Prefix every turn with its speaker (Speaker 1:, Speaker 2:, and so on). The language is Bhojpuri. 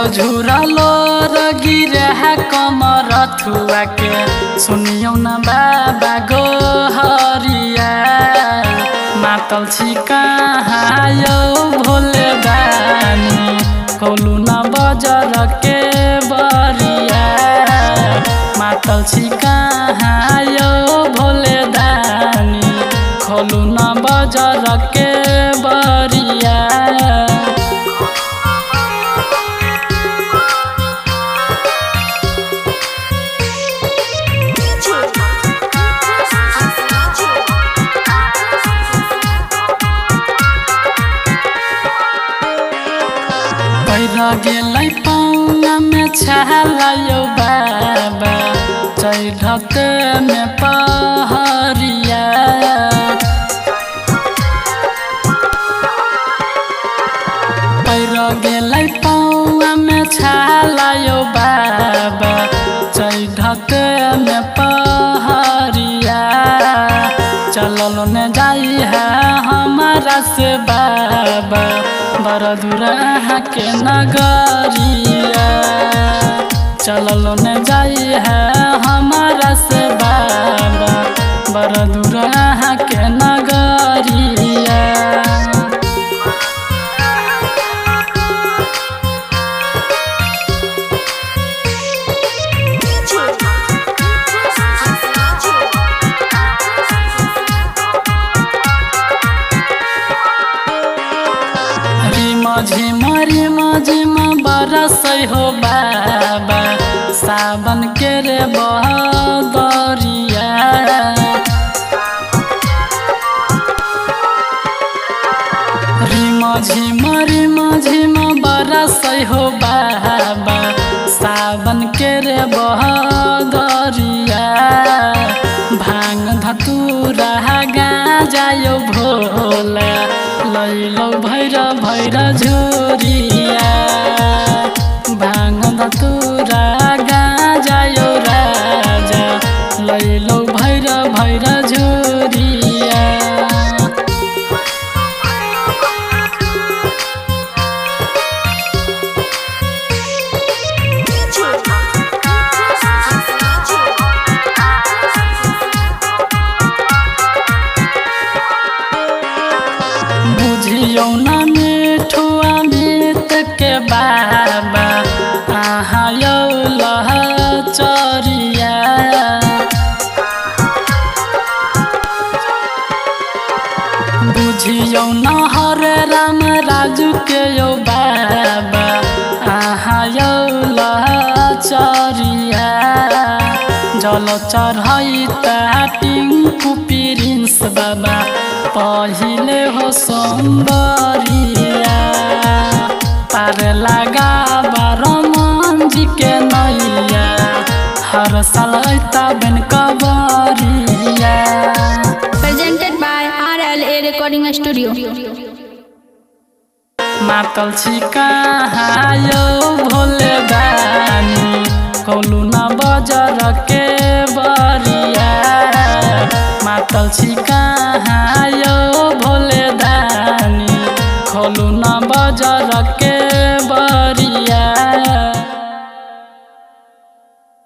Speaker 1: झुरलो गिरे कमर थुआ के सुनियो न बाबा गोहरिया मातल छी कहाँ यो भोले दानी खोलू न बजर के बरिया मातल छी कहाँ यो भोले दानी खोलू न बजर के बरिया गेलै पौना में छालायो बाबा चढ़ते में पहरिया पैर गेलै पौना में छालायो बाबा चढ़ते में पहरिया चलल न जाई है हमारा से बाबा बड़ा दूर के नगरिया चलल न जाई है हमारा से बाबा बड़ा दूर के नगरिया झिमरी मझिम बरस हो बाबा सावन के रे बदरिया झिमरी मझिम बरस हो बाबा सावन के रे बदरिया भांग धतूरा गाजायो भोला लैलो भैर भैर झोरिया भांग धतूरा गाजायो राजा लैलो भैर भैर झोरिया बुझियो न मिठुआ मित के बाबा आहाँ यो लहचरिया बुझियो न हरे राम राजू के यो बाबा आहाँ यो लहचरिया जल चढ़ाई टिंकू प्रिंस बाबा पहिले हो सुंदरिया पार लगा रमन जी के नैया हर साल बन कबरिया
Speaker 2: presented by RLA Recording Studio
Speaker 1: मातल छी कहाँ यो भोले दानी खोलू न बजर के बरिया मातल छी